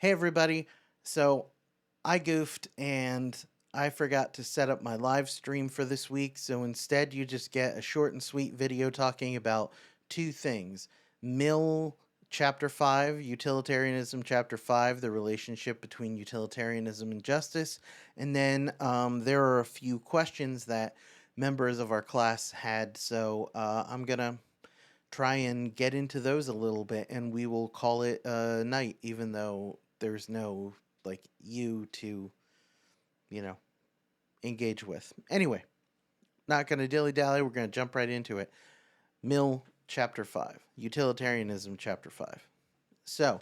Hey everybody. So I goofed and I forgot to set up my live stream for this week. So instead, you just get a short and sweet video talking about two things: Mill Chapter 5, Utilitarianism Chapter 5, the relationship between utilitarianism and justice. And then there are a few questions that members of our class had. So I'm going to try and get into those a little bit, and we will call it a night, even though there's no you to you know engage with. Anyway, not gonna dilly dally. We're gonna jump right into it. Mill chapter 5, Utilitarianism chapter 5. So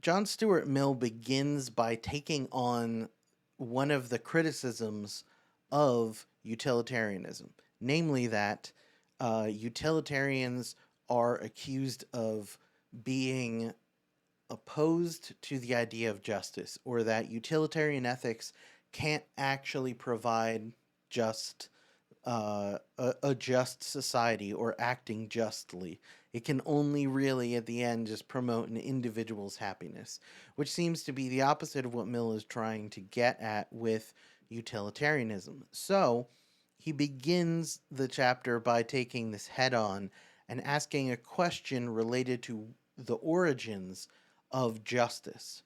John Stuart Mill begins by taking on one of the criticisms of utilitarianism, namely that utilitarians are accused of being opposed to the idea of justice, or that utilitarian ethics can't actually provide just a just society or acting justly. It can only really, at the end, just promote an individual's happiness, which seems to be the opposite of what Mill is trying to get at with utilitarianism. So he begins the chapter by taking this head on and asking a question related to the origins of justice.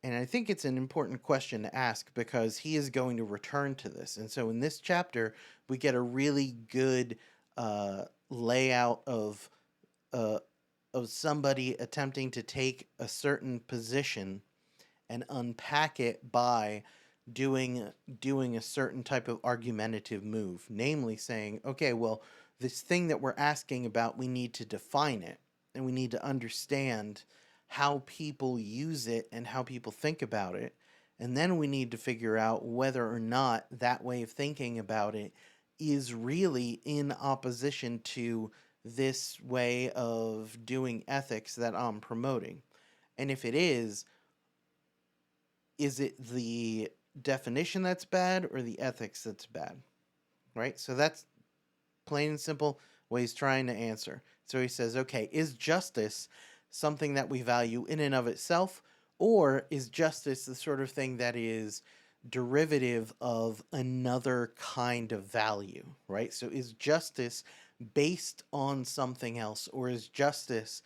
And I think it's an important question to ask because he is going to return to this. And so in this chapter, we get a really good layout uh, of somebody attempting to take a certain position and unpack it by doing a certain type of argumentative move, namely saying, okay, well, this thing that we're asking about, we need to define it, and we need to understand how people use it and how people think about it. And then we need to figure out whether or not that way of thinking about it is really in opposition to this way of doing ethics that I'm promoting. And if it is it the definition that's bad or the ethics that's bad? Right? So that's plain and simple what he's trying to answer. So he says, okay, is justice something that we value in and of itself, or is justice the sort of thing that is derivative of another kind of value, right? So is justice based on something else, or is justice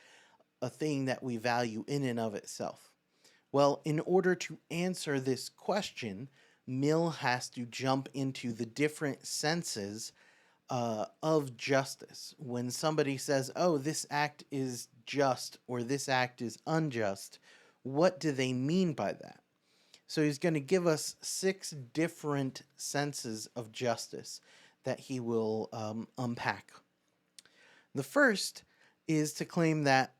a thing that we value in and of itself? Well, in order to answer this question, Mill has to jump into the different senses of justice. When somebody says, oh, this act is just or this act is unjust, what do they mean by that? So he's going to give us 6 different senses of justice that he will unpack. The first is to claim that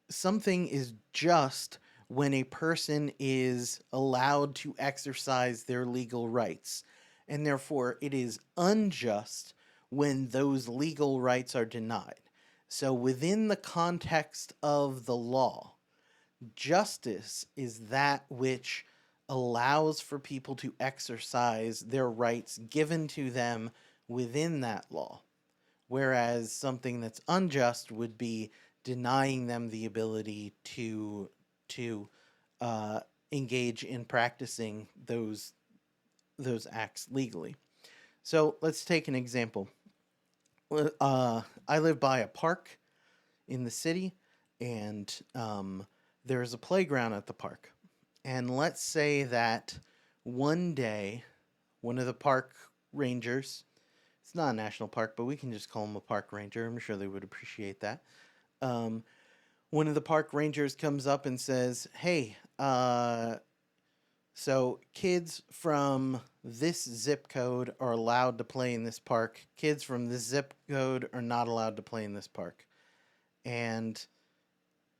something is just when a person is allowed to exercise their legal rights, and therefore it is unjust when those legal rights are denied. So, within the context of the law, justice is that which allows for people to exercise their rights given to them within that law. Whereas something that's unjust would be denying them the ability to engage in practicing those acts legally. So let's take an example. I live by a park in the city, and there's a playground at the park. And let's say that one day, one of the park rangers, it's not a national park, but we can just call him a park ranger. I'm sure they would appreciate that. Um, one of the park rangers comes up and says, hey, so kids from this zip code are allowed to play in this park. Kids from this zip code are not allowed to play in this park. And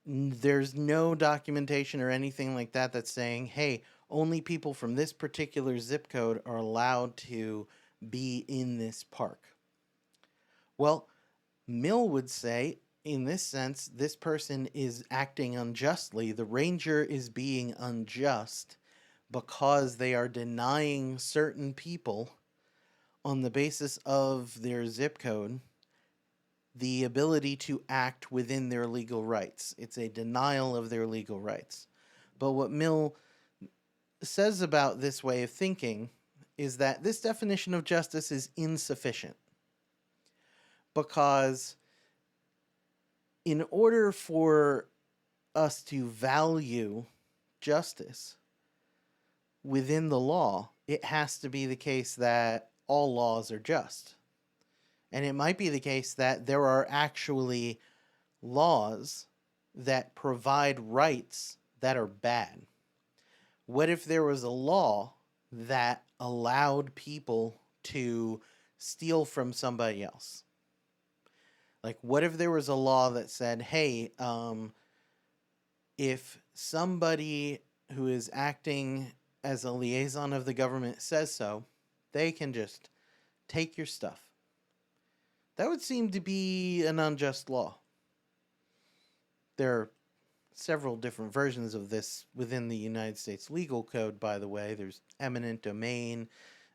there's no documentation or anything like that that's saying, hey, only people from this particular zip code are allowed to be in this park. Well, Mill would say, in this sense, this person is acting unjustly. The ranger is being unjust because they are denying certain people, on the basis of their zip code, the ability to act within their legal rights. It's a denial of their legal rights. But what Mill says about this way of thinking is that this definition of justice is insufficient, because in order for us to value justice within the law, it has to be the case that all laws are just. And it might be the case that there are actually laws that provide rights that are bad. What if there was a law that allowed people to steal from somebody else? Like, what if there was a law that said, hey, if somebody who is acting as a liaison of the government says so, they can just take your stuff? That would seem to be an unjust law. There are several different versions of this within the United States legal code, by the way. There's eminent domain.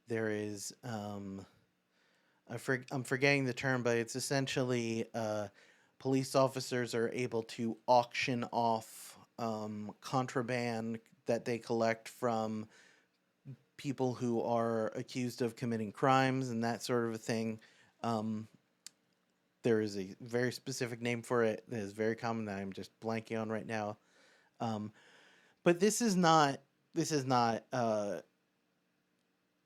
There is, I'm forgetting the term, but it's essentially police officers are able to auction off contraband that they collect from people who are accused of committing crimes and that sort of a thing. There is a very specific name for it that is very common that I'm just blanking on right now. But this is not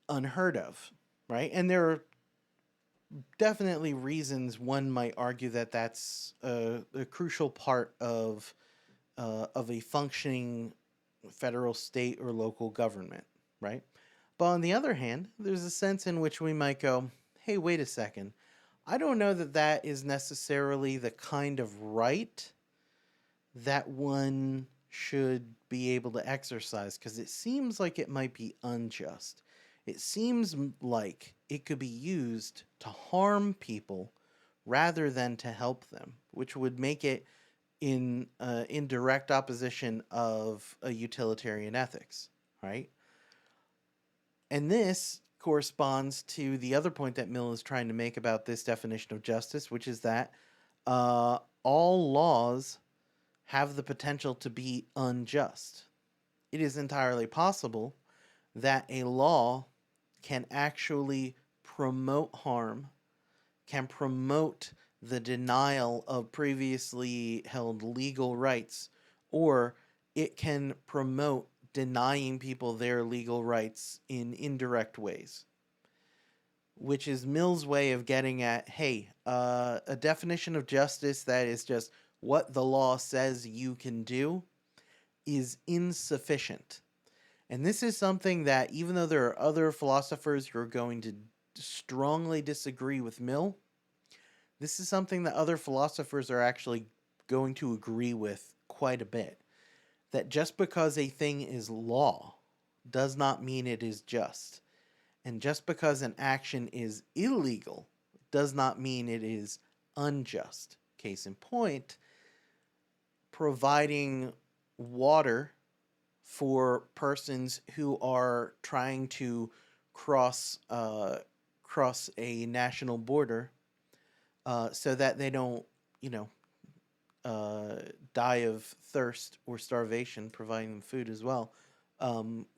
unheard of, right? And there are definitely reasons one might argue that that's a crucial part of a functioning federal, state, or local government, right? But on the other hand, there's a sense in which we might go, hey, wait a second. I don't know that that is necessarily the kind of right that one should be able to exercise, because it seems like it might be unjust. It seems like it could be used to harm people rather than to help them, which would make it in direct opposition of a utilitarian ethics, right? And this corresponds to the other point that Mill is trying to make about this definition of justice, which is that all laws have the potential to be unjust. It is entirely possible that a law can actually promote harm, can promote the denial of previously held legal rights, or it can promote denying people their legal rights in indirect ways. Which is Mill's way of getting at, hey, a definition of justice that is just what the law says you can do is insufficient. And this is something that, even though there are other philosophers who are going to strongly disagree with Mill, this is something that other philosophers are actually going to agree with quite a bit. That just because a thing is law does not mean it is just. And just because an action is illegal does not mean it is unjust. Case in point, providing water for persons who are trying to cross a national border so that they don't, die of thirst or starvation, providing them food as well,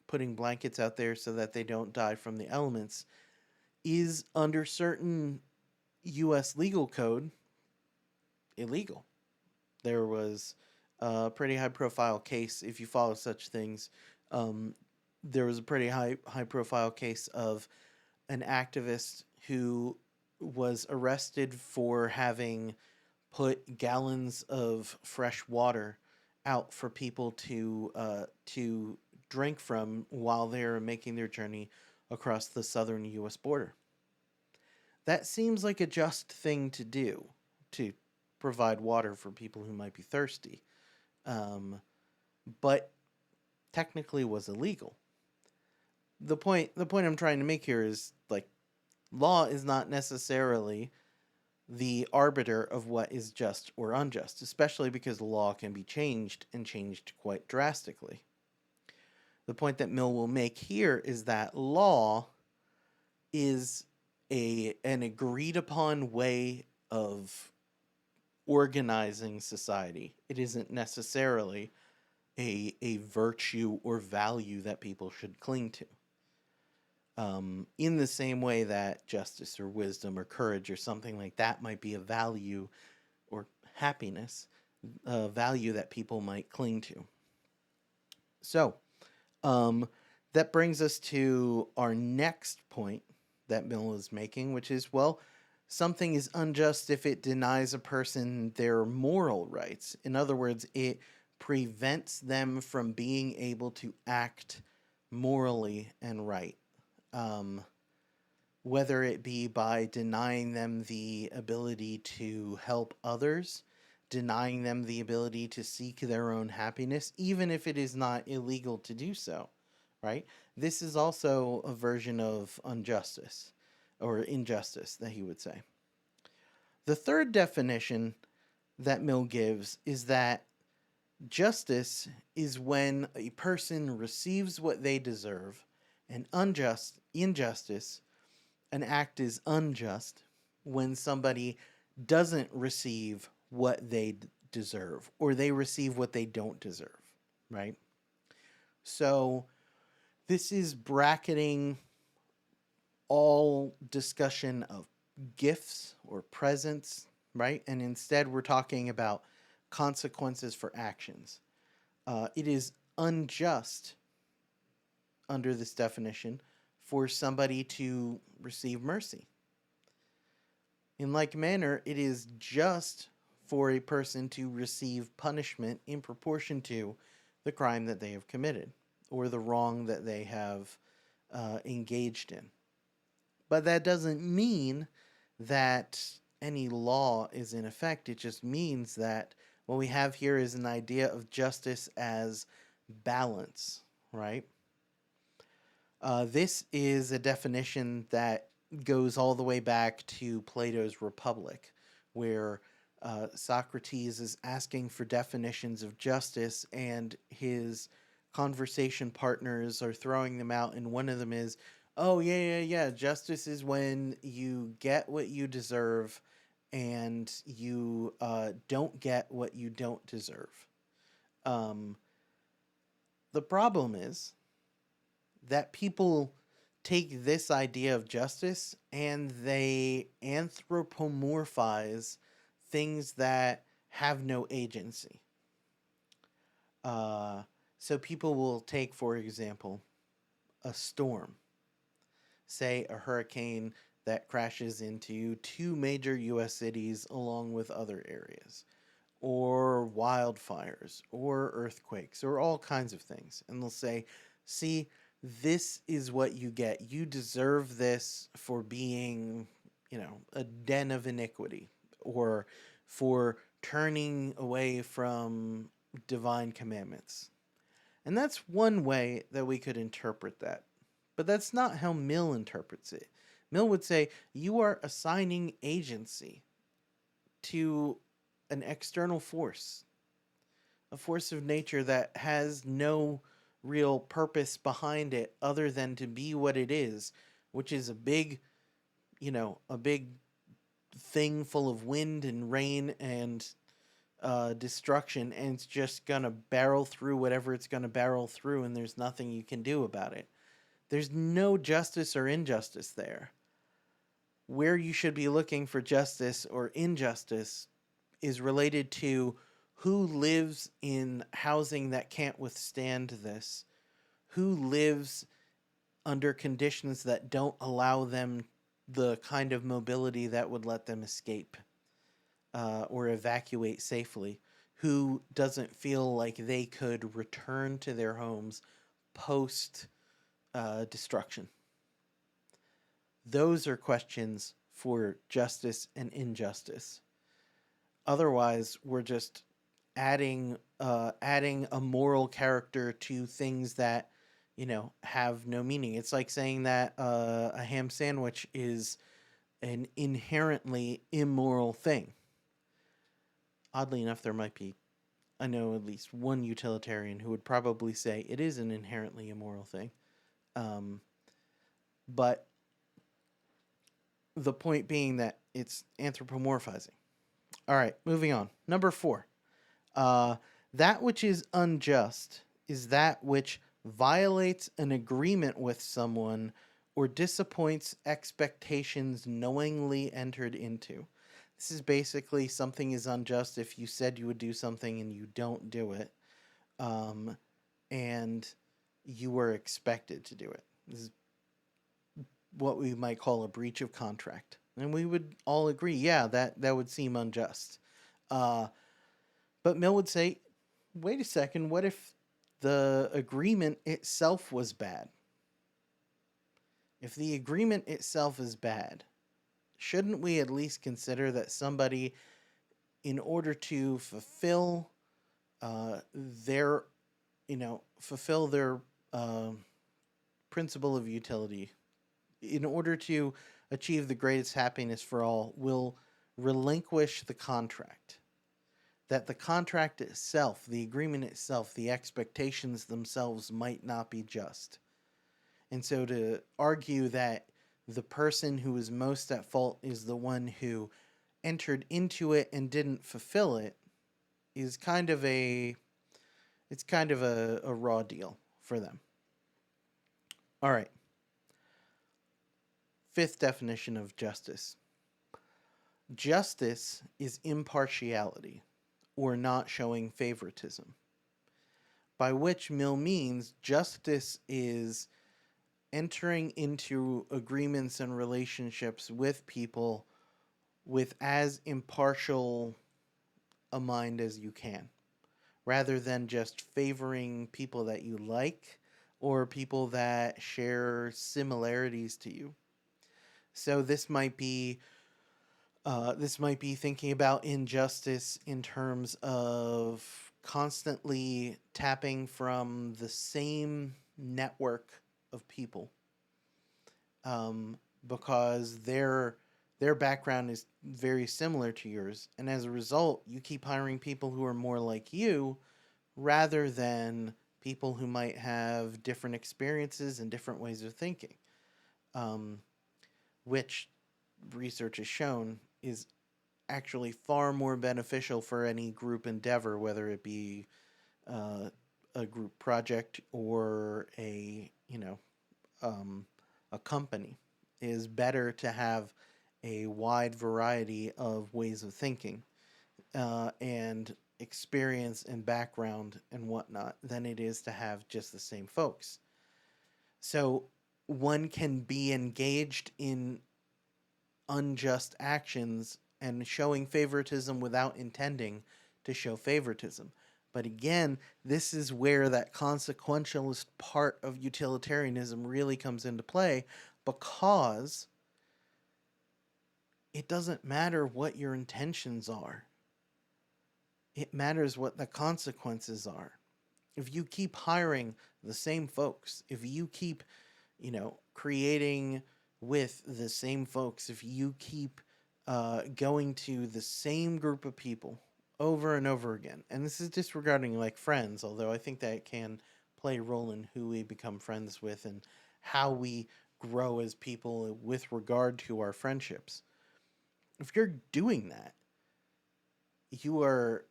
putting blankets out there so that they don't die from the elements, is under certain U.S. legal code illegal. There was a pretty high-profile case, if you follow such things. There was a pretty high-profile case of an activist who was arrested for having put gallons of fresh water out for people to drink from while they're making their journey across the southern U.S. border. That seems like a just thing to do, to provide water for people who might be thirsty, but technically was illegal. The point I'm trying to make here is, like, law is not necessarily the arbiter of what is just or unjust, especially because the law can be changed, and changed quite drastically. The point that Mill will make here is that law is an agreed upon way of organizing society. It isn't necessarily a virtue or value that people should cling to. In the same way that justice or wisdom or courage or something like that might be a value, or happiness, a value that people might cling to. So, that brings us to our next point that Mill is making, which is, well, something is unjust if it denies a person their moral rights. In other words, it prevents them from being able to act morally and right. Whether it be by denying them the ability to help others, denying them the ability to seek their own happiness, even if it is not illegal to do so, right? This is also a version of injustice, or injustice, that he would say. The third definition that Mill gives is that justice is when a person receives what they deserve, and injustice, an act is unjust when somebody doesn't receive what they deserve, or they receive what they don't deserve, right? So this is bracketing all discussion of gifts or presents, right? And instead we're talking about consequences for actions. It is unjust, under this definition, for somebody to receive mercy. In like manner, it is just for a person to receive punishment in proportion to the crime that they have committed, or the wrong that they have engaged in. But that doesn't mean that any law is in effect. It just means that what we have here is an idea of justice as balance, right? This is a definition that goes all the way back to Plato's Republic, where Socrates is asking for definitions of justice, and his conversation partners are throwing them out, and one of them is, oh, yeah, justice is when you get what you deserve and you don't get what you don't deserve. The problem is that people take this idea of justice and they anthropomorphize things that have no agency. So people will take, for example, a storm, say a hurricane that crashes into 2 major U.S. cities along with other areas, or wildfires, or earthquakes, or all kinds of things. And they'll say, see, this is what you get. You deserve this for being, a den of iniquity, or for turning away from divine commandments. And that's one way that we could interpret that. But that's not how Mill interprets it. Mill would say, you are assigning agency to an external force, a force of nature that has no real purpose behind it other than to be what it is, which is a big thing full of wind and rain and destruction, and it's just gonna barrel through whatever it's gonna barrel through, and there's nothing you can do about it. There's no justice or injustice there. Where you should be looking for justice or injustice is related to who lives in housing that can't withstand this, who lives under conditions that don't allow them the kind of mobility that would let them escape or evacuate safely, who doesn't feel like they could return to their homes post destruction. Those are questions for justice and injustice. Otherwise, we're just adding a moral character to things that have no meaning. It's like saying that a ham sandwich is an inherently immoral thing. Oddly enough, there might be, I know at least one utilitarian who would probably say it is an inherently immoral thing. But the point being that it's anthropomorphizing. All right, moving on. Number 4. That which is unjust is that which violates an agreement with someone or disappoints expectations knowingly entered into. This is basically something is unjust if you said you would do something and you don't do it, um, and you were expected to do it. This is what we might call a breach of contract. And we would all agree, yeah, that would seem unjust. Uh, but Mill would say, wait a second, what if the agreement itself was bad? If the agreement itself is bad, shouldn't we at least consider that somebody, in order to their, fulfill their uh, principle of utility, in order to achieve the greatest happiness for all, will relinquish the contract? That the contract itself, the agreement itself, the expectations themselves might not be just. And so to argue that the person who is most at fault is the one who entered into it and didn't fulfill it is kind of a raw deal for them. All right. Fifth definition of justice. Justice is impartiality, or not showing favoritism. By which Mill means justice is entering into agreements and relationships with people with as impartial a mind as you can, rather than just favoring people that you like or people that share similarities to you. So this might be thinking about injustice in terms of constantly tapping from the same network of people, because their background is very similar to yours, and as a result, you keep hiring people who are more like you rather than people who might have different experiences and different ways of thinking, um, which research has shown is actually far more beneficial for any group endeavor, whether it be uh, a group project or um, a company. It is better to have a wide variety of ways of thinking and experience and background and whatnot than it is to have just the same folks. So one can be engaged in unjust actions and showing favoritism without intending to show favoritism. But again, this is where that consequentialist part of utilitarianism really comes into play, because it doesn't matter what your intentions are. It matters what the consequences are. If you keep hiring the same folks, if you keep, creating with the same folks, if you keep going to the same group of people over and over again, and this is disregarding like friends, although I think that can play a role in who we become friends with and how we grow as people with regard to our friendships. If you're doing that, you are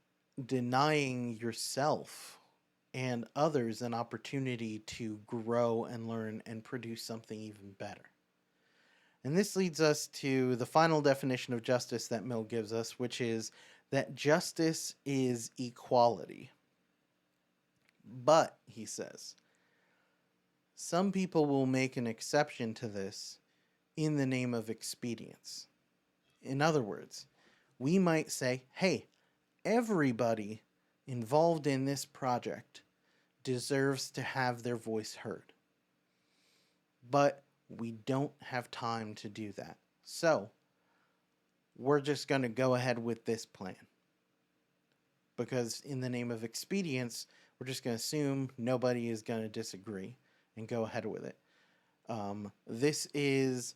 denying yourself and others an opportunity to grow and learn and produce something even better. And this leads us to the final definition of justice that Mill gives us, which is that justice is equality. But, he says, some people will make an exception to this in the name of expedience. In other words, we might say, hey, everybody involved in this project deserves to have their voice heard. But we don't have time to do that. So, we're just going to go ahead with this plan. Because in the name of expedience, we're just going to assume nobody is going to disagree and go ahead with it. This is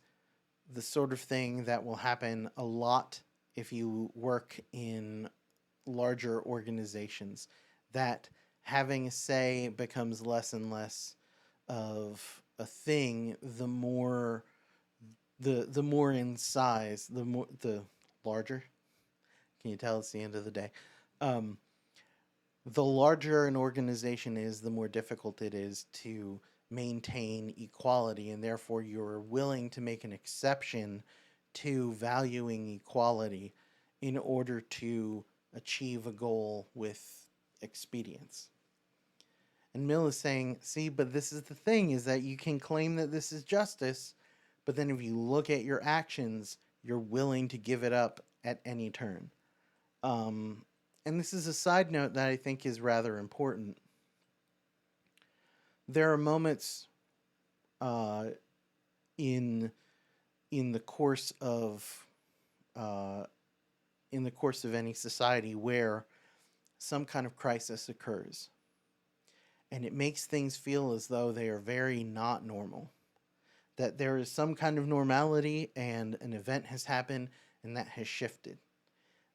the sort of thing that will happen a lot if you work in larger organizations, that having a say becomes less and less of a thing the more in size, the larger. Can you tell it's the end of the day? the larger an organization is, the more difficult it is to maintain equality, and therefore you're willing to make an exception to valuing equality in order to achieve a goal with expedience. And Mill is saying, see, but this is the thing, is that you can claim that this is justice, but then if you look at your actions, you're willing to give it up at any turn. Um, and this is a side note that I think is rather important. There are moments uh, in in the course of uh, in the course of any society where some kind of crisis occurs, and it makes things feel as though they are very not normal. That there is some kind of normality, and an event has happened, and that has shifted.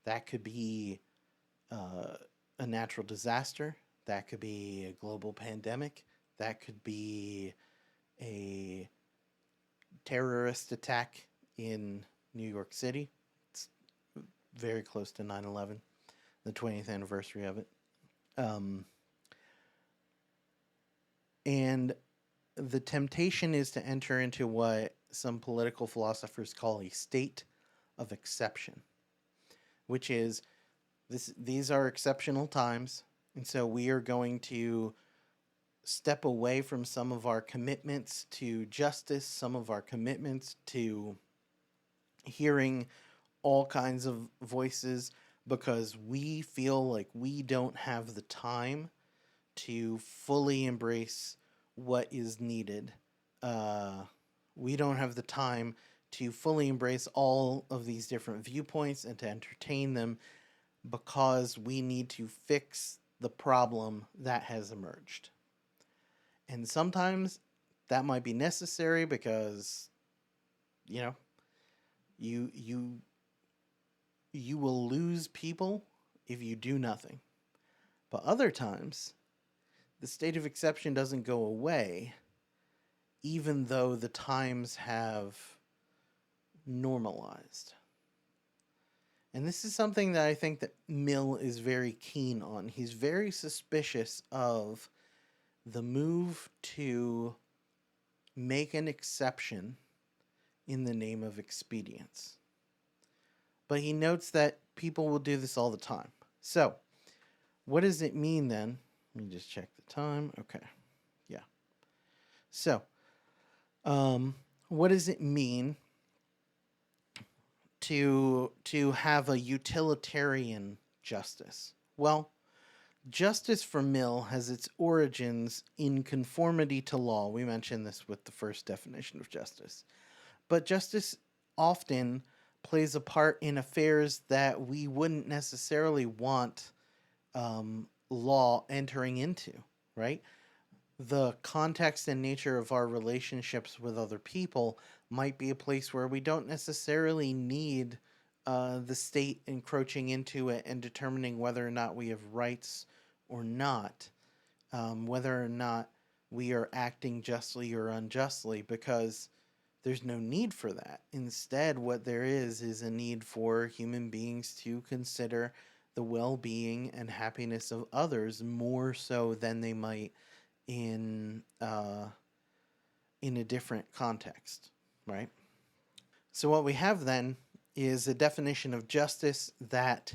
That could be uh, a natural disaster. That could be a global pandemic. That could be a terrorist attack in New York City. It's very close to 9/11, the 20th anniversary of it. Um, and the temptation is to enter into what some political philosophers call a state of exception, which is these are exceptional times, and so we are going to step away from some of our commitments to justice, some of our commitments to hearing all kinds of voices, because we feel like we don't have the time to fully embrace what is needed. Uh, we don't have the time to fully embrace all of these different viewpoints and to entertain them, because we need to fix the problem that has emerged. And sometimes that might be necessary because, you know, you you you will lose people if you do nothing. But other times, the state of exception doesn't go away even though the times have normalized. And this is something that I think that Mill is very keen on. He's very suspicious of the move to make an exception in the name of expedience. But he notes that people will do this all the time. So, what does it mean then? Let me just check the time. Okay. Yeah. So, what does it mean to have a utilitarian justice? Well, justice for Mill has its origins in conformity to law. We mentioned this with the first definition of justice. But justice often plays a part in affairs that we wouldn't necessarily want law entering into, right? The context and nature of our relationships with other people might be a place where we don't necessarily need the state encroaching into it and determining whether or not we have rights or not, whether or not we are acting justly or unjustly, because there's no need for that. Instead, what there is a need for human beings to consider the well-being and happiness of others more so than they might in a different context, right? So what we have then is a definition of justice that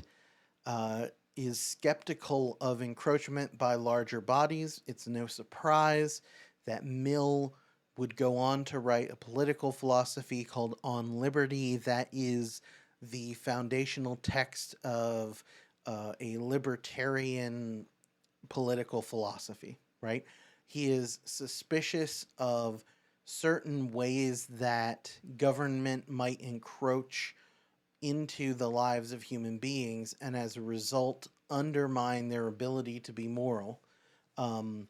is skeptical of encroachment by larger bodies. It's no surprise that Mill would go on to write a political philosophy called On Liberty that is the foundational text of a libertarian political philosophy, right? He is suspicious of certain ways that government might encroach into the lives of human beings and as a result undermine their ability to be moral, um,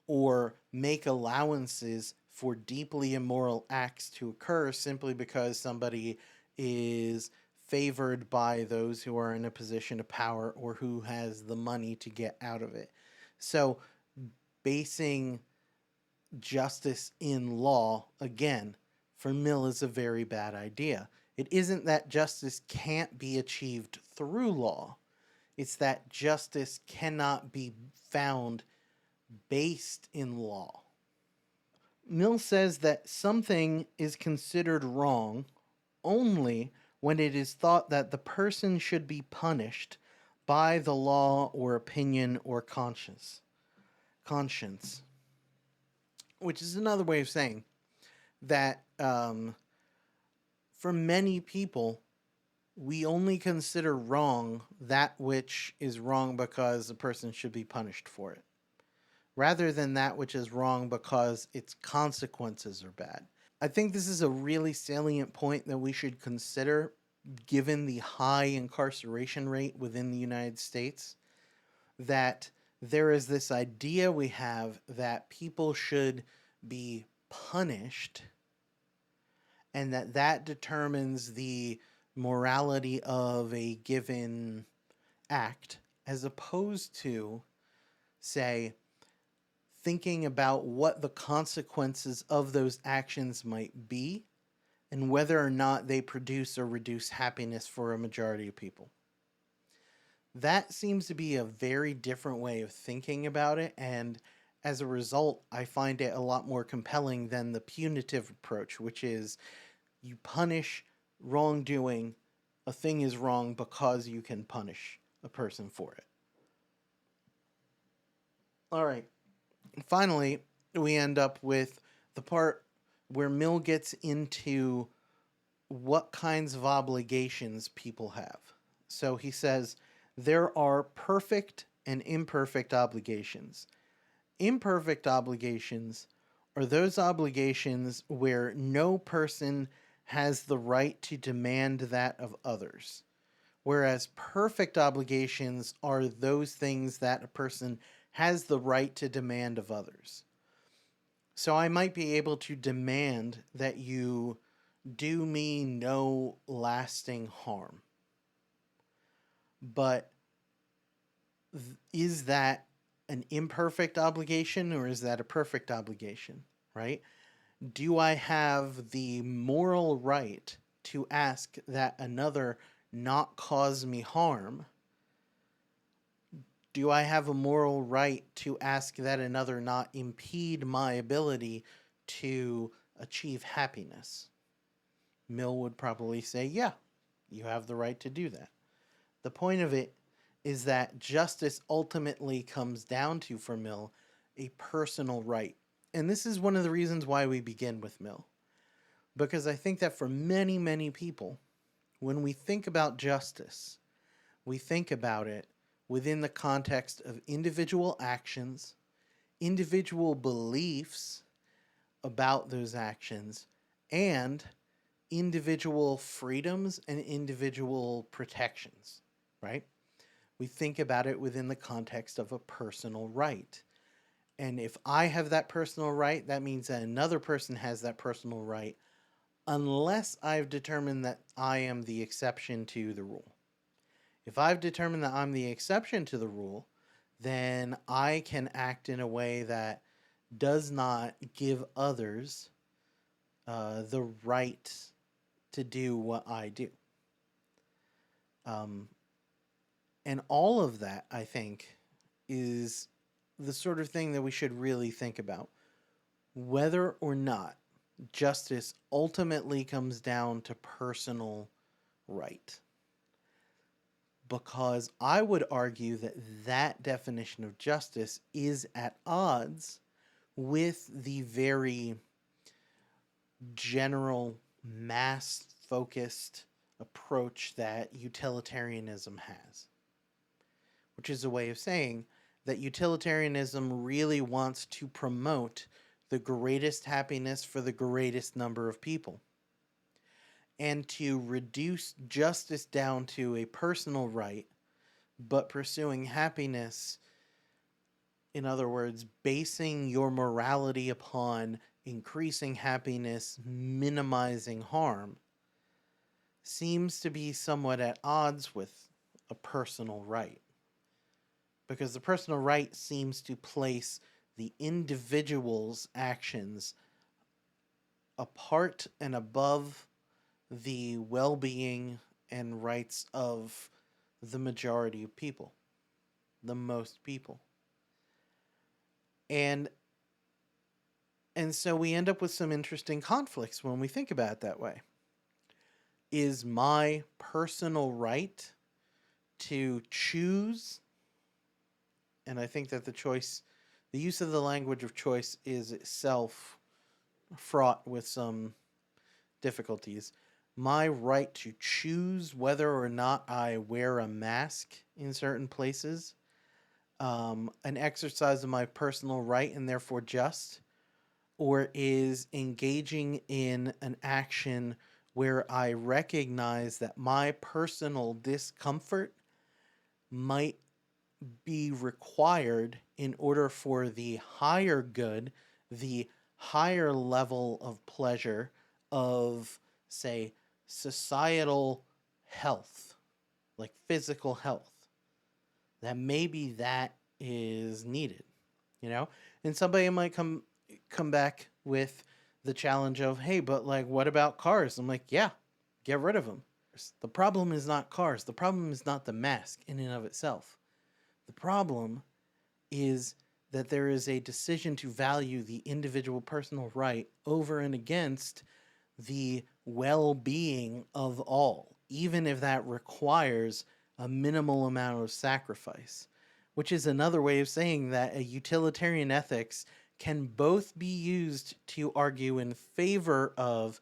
or make allowances for deeply immoral acts to occur simply because somebody is favored by those who are in a position of power or who has the money to get out of it. So, basing justice in law, again, for Mill is a very bad idea. It isn't that justice can't be achieved through law. It's that justice cannot be found based in law. Mill says that something is considered wrong only when it is thought that the person should be punished by the law or opinion or conscience, which is another way of saying that for many people, we only consider wrong that which is wrong because the person should be punished for it, rather than that which is wrong because its consequences are bad. I think this is a really salient point that we should consider given the high incarceration rate within the United States, that there is this idea we have that people should be punished and that determines the morality of a given act, as opposed to, say, thinking about what the consequences of those actions might be and whether or not they produce or reduce happiness for a majority of people. That seems to be a very different way of thinking about it, and as a result, I find it a lot more compelling than the punitive approach, which is you punish wrongdoing. A thing is wrong because you can punish a person for it. All right. Finally, we end up with the part where Mill gets into what kinds of obligations people have. So he says there are perfect and imperfect obligations. Imperfect obligations are those obligations where no person has the right to demand that of others, whereas perfect obligations are those things that a person has the right to demand of others. So I might be able to demand that you do me no lasting harm. But is that an imperfect obligation or is that a perfect obligation, right? Do I have the moral right to ask that another not cause me harm? Do I have a moral right to ask that another not impede my ability to achieve happiness? Mill would probably say, yeah, you have the right to do that. The point of it is that justice ultimately comes down to, for Mill, a personal right. And this is one of the reasons why we begin with Mill. Because I think that for many, many people, when we think about justice, we think about it within the context of individual actions, individual beliefs about those actions, and individual freedoms and individual protections, right? We think about it within the context of a personal right. And if I have that personal right, that means that another person has that personal right, unless I've determined that I am the exception to the rule. If I've determined that I'm the exception to the rule, then I can act in a way that does not give others the right to do what I do. And all of that, I think, is the sort of thing that we should really think about. Whether or not justice ultimately comes down to personal right. Because I would argue that that definition of justice is at odds with the very general, mass-focused approach that utilitarianism has. Which is a way of saying that utilitarianism really wants to promote the greatest happiness for the greatest number of people. And to reduce justice down to a personal right, but pursuing happiness, in other words, basing your morality upon increasing happiness, minimizing harm, seems to be somewhat at odds with a personal right. Because the personal right seems to place the individual's actions apart and above the well-being and rights of the majority of people, the most people. And so we end up with some interesting conflicts when we think about it that way. Is my personal right to choose, and I think that the use of the language of choice is itself fraught with some difficulties. My right to choose whether or not I wear a mask in certain places, an exercise of my personal right and therefore just, or is engaging in an action where I recognize that my personal discomfort might be required in order for the higher good, the higher level of pleasure of, say, societal health, like physical health, that maybe that is needed, you know? And somebody might come back with the challenge of, hey, but like, what about cars? I'm like, yeah, get rid of them. The problem is not cars. The problem is not the mask in and of itself. The problem is that there is a decision to value the individual personal right over and against the well-being of all, even if that requires a minimal amount of sacrifice, which is another way of saying that a utilitarian ethics can both be used to argue in favor of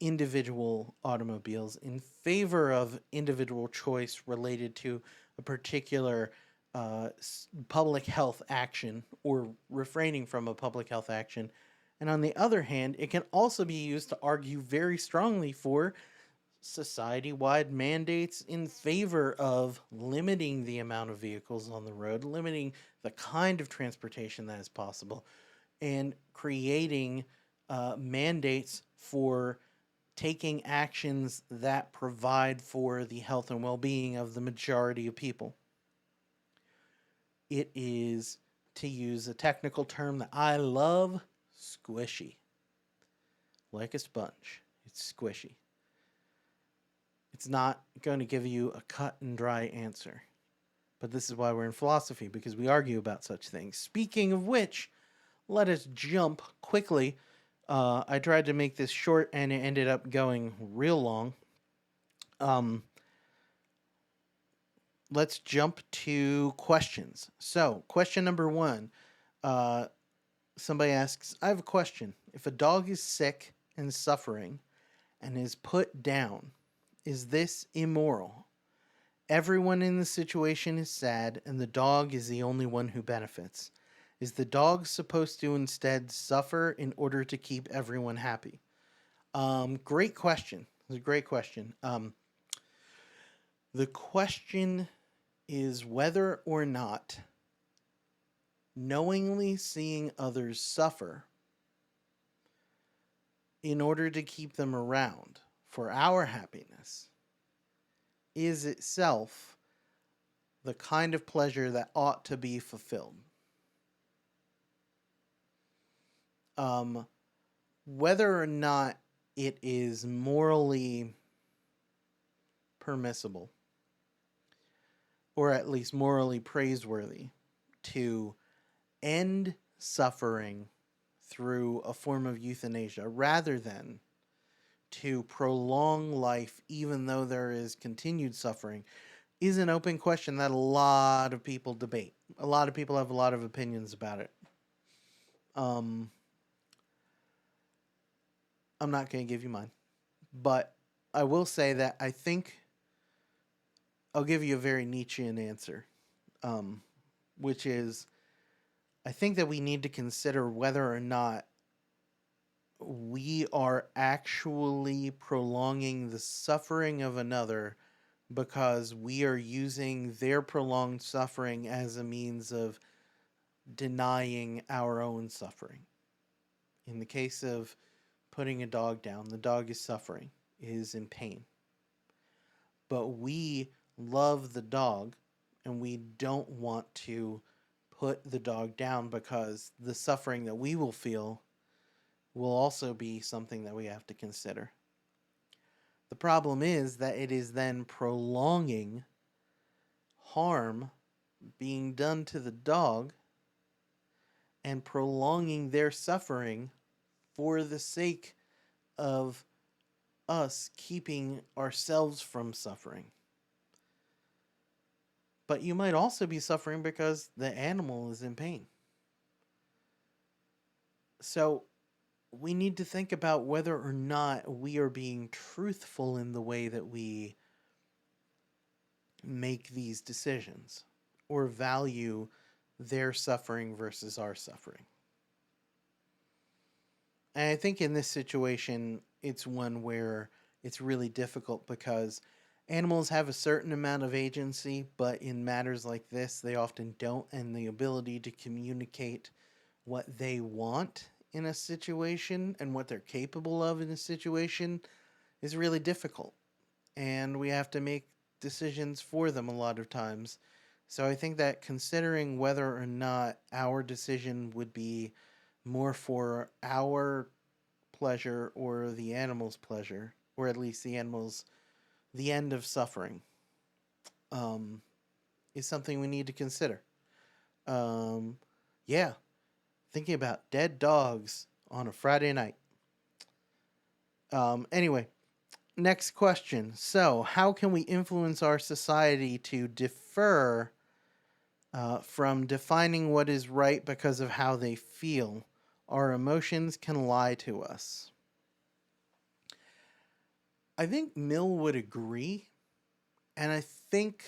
individual automobiles, in favor of individual choice related to a particular public health action or refraining from a public health action. And on the other hand, it can also be used to argue very strongly for society-wide mandates in favor of limiting the amount of vehicles on the road, limiting the kind of transportation that is possible, and creating mandates for taking actions that provide for the health and well-being of the majority of people. It is, to use a technical term that I love, squishy. Like a sponge. It's squishy. It's not going to give you a cut and dry answer. But this is why we're in philosophy, because we argue about such things. Speaking of which, let us jump quickly. I tried to make this short and it ended up going real long. Let's jump to questions. So, question number 1. Somebody asks, I have a question. If a dog is sick and suffering and is put down, is this immoral? Everyone in the situation is sad and the dog is the only one who benefits. Is the dog supposed to instead suffer in order to keep everyone happy? Great question. It's a great question. The question is whether or not knowingly seeing others suffer in order to keep them around for our happiness is itself the kind of pleasure that ought to be fulfilled. Whether or not it is morally permissible, or at least morally praiseworthy, to end suffering through a form of euthanasia rather than to prolong life even though there is continued suffering is an open question that a lot of people debate. A lot of people have a lot of opinions about it. I'm not going to give you mine, but I will say that I think I'll give you a very Nietzschean answer, which is I think that we need to consider whether or not we are actually prolonging the suffering of another because we are using their prolonged suffering as a means of denying our own suffering. In the case of putting a dog down, the dog is suffering, is in pain. But we love the dog and we don't want to put the dog down because the suffering that we will feel will also be something that we have to consider. The problem is that it is then prolonging harm being done to the dog and prolonging their suffering for the sake of us keeping ourselves from suffering. But you might also be suffering because the animal is in pain. So we need to think about whether or not we are being truthful in the way that we make these decisions or value their suffering versus our suffering. And I think in this situation, it's one where it's really difficult because animals have a certain amount of agency, but in matters like this, they often don't. And the ability to communicate what they want in a situation and what they're capable of in a situation is really difficult. And we have to make decisions for them a lot of times. So I think that considering whether or not our decision would be more for our pleasure or the animal's pleasure, or at least the end of suffering, um, is something we need to consider. Um, yeah, thinking about dead dogs on a Friday night. Anyway, next question. So, how can we influence our society to defer from defining what is right because of how they feel? Our emotions can lie to us. I think Mill would agree, and I think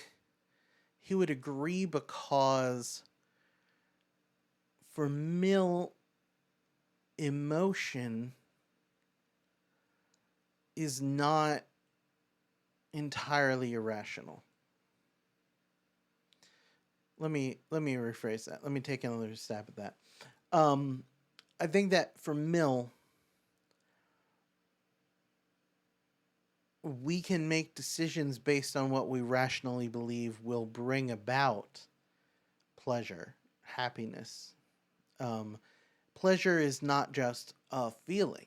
he would agree because for Mill, emotion is not entirely irrational. Let me rephrase that. Let me take another stab at that. Um, I think that for Mill, we can make decisions based on what we rationally believe will bring about pleasure, happiness. Um, Pleasure is not just a feeling,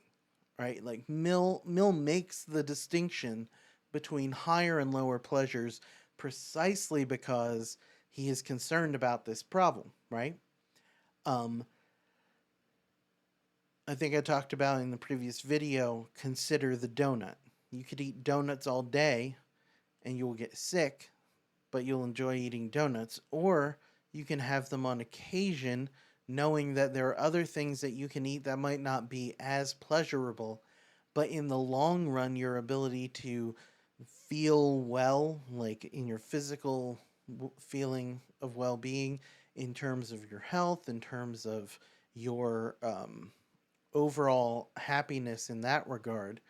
right? Like Mill makes the distinction between higher and lower pleasures precisely because he is concerned about this problem, right? Um, I think I talked about in the previous video, consider the donut. You could eat donuts all day and you will get sick, but you'll enjoy eating donuts. Or you can have them on occasion, knowing that there are other things that you can eat that might not be as pleasurable, but in the long run, your ability to feel well, like in your physical feeling of well being, in terms of your health, in terms of your overall happiness in that regard,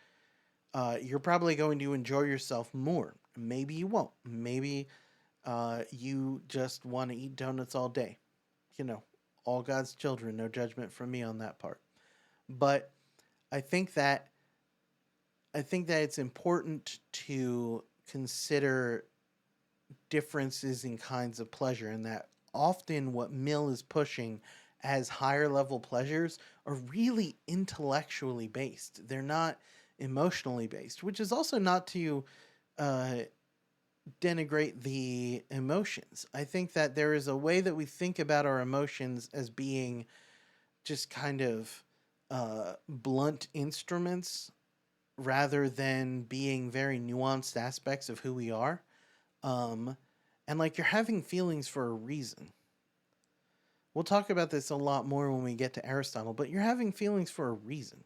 you're probably going to enjoy yourself more. Maybe you won't. Maybe you just want to eat donuts all day. You know, all God's children, no judgment from me on that part. But I think that it's important to consider differences in kinds of pleasure, and that often what Mill is pushing as higher level pleasures are really intellectually based. They're not emotionally based, which is also not to uh, denigrate the emotions. I think that there is a way that we think about our emotions as being just kind of blunt instruments rather than being very nuanced aspects of who we are. Um, and like you're having feelings for a reason. We'll talk about this a lot more when we get to Aristotle, but you're having feelings for a reason.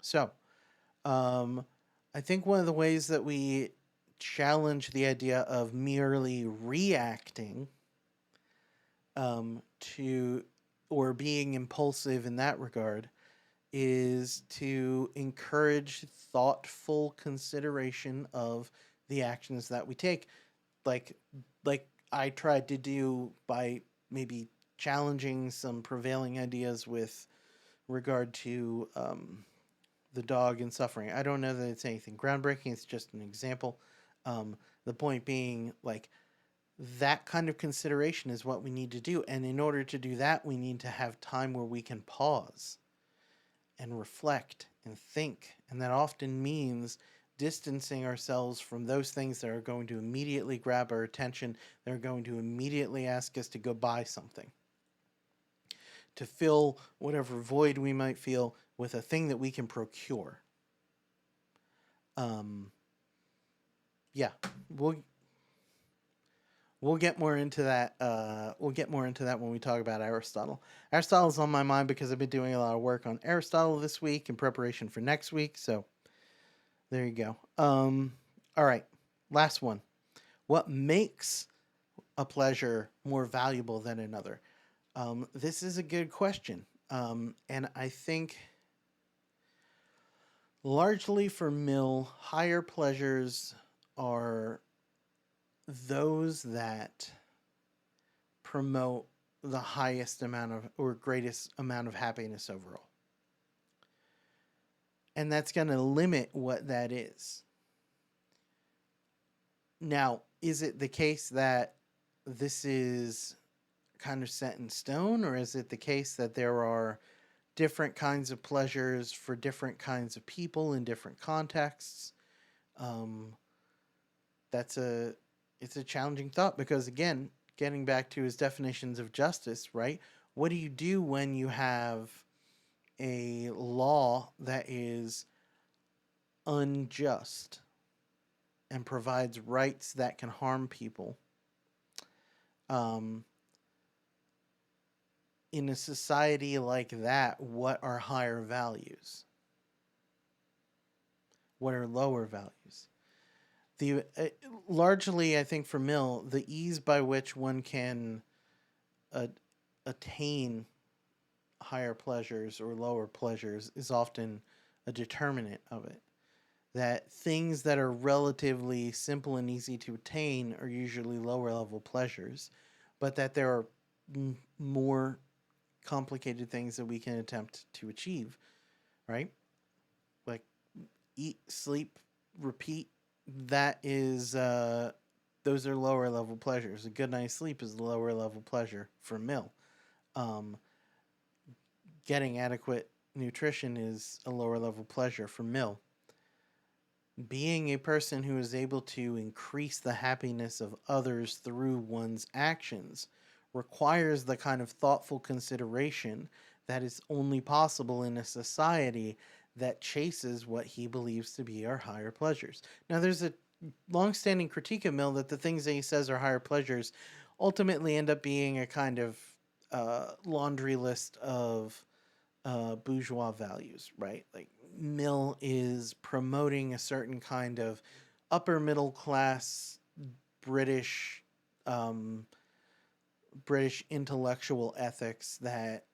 So, um, I think one of the ways that we challenge the idea of merely reacting to or being impulsive in that regard is to encourage thoughtful consideration of the actions that we take, like like I tried to do by maybe challenging some prevailing ideas with regard to the dog and suffering. I don't know that it's anything groundbreaking. It's just an example. The point being, like, that kind of consideration is what we need to do. And in order to do that, we need to have time where we can pause and reflect and think. And that often means distancing ourselves from those things that are going to immediately grab our attention, that are going to immediately ask us to go buy something, to fill whatever void we might feel with a thing that we can procure. Yeah, we'll get more into that. We'll get more into that when we talk about Aristotle. Aristotle's on my mind because I've been doing a lot of work on Aristotle this week in preparation for next week. So there you go. All right, last one. What makes a pleasure more valuable than another? This is a good question, and I think largely for Mill, higher pleasures are those that promote the highest amount of or greatest amount of happiness overall. And that's going to limit what that is. Now, is it the case that this is kind of set in stone, or is it the case that there are different kinds of pleasures for different kinds of people in different contexts? That's it's a challenging thought because, again, getting back to his definitions of justice, right? What do you do when you have a law that is unjust and provides rights that can harm people? In a society like that, what are higher values? What are lower values? The largely, I think for Mill, the ease by which one can attain higher pleasures or lower pleasures is often a determinant of it. That things that are relatively simple and easy to attain are usually lower level pleasures, but that there are more complicated things that we can attempt to achieve, right? Like eat, sleep, repeat. That is, those are lower level pleasures. A good night's sleep is a lower level pleasure for Mill. Getting adequate nutrition is a lower level pleasure for Mill. Being a person who is able to increase the happiness of others through one's actions requires the kind of thoughtful consideration that is only possible in a society that chases what he believes to be our higher pleasures. Now, there's a long-standing critique of Mill that the things that he says are higher pleasures ultimately end up being a kind of laundry list of bourgeois values, right? Like Mill is promoting a certain kind of upper middle class British British intellectual ethics that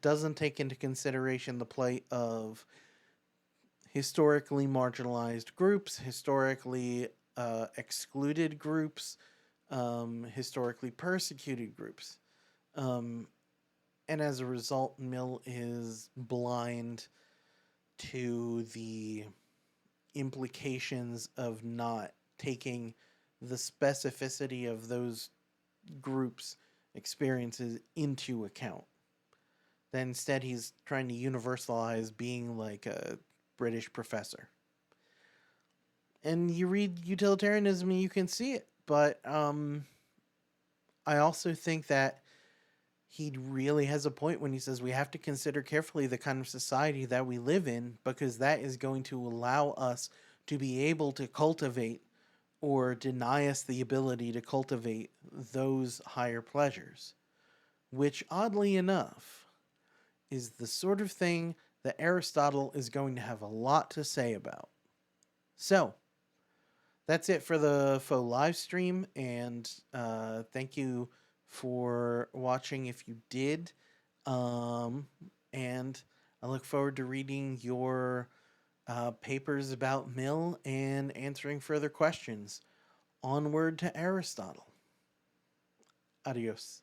doesn't take into consideration the plight of historically marginalized groups, historically excluded groups, historically persecuted groups. And as a result, Mill is blind to the implications of not taking the specificity of those groups' experiences into account. Then instead, he's trying to universalize being like a British professor. And you read Utilitarianism and you can see it. But I also think that he really has a point when he says we have to consider carefully the kind of society that we live in, because that is going to allow us to be able to cultivate or deny us the ability to cultivate those higher pleasures, which oddly enough is the sort of thing that Aristotle is going to have a lot to say about. So, that's it for the faux live stream, and thank you for watching if you did. And I look forward to reading your papers about Mill and answering further questions. Onward to Aristotle. Adios.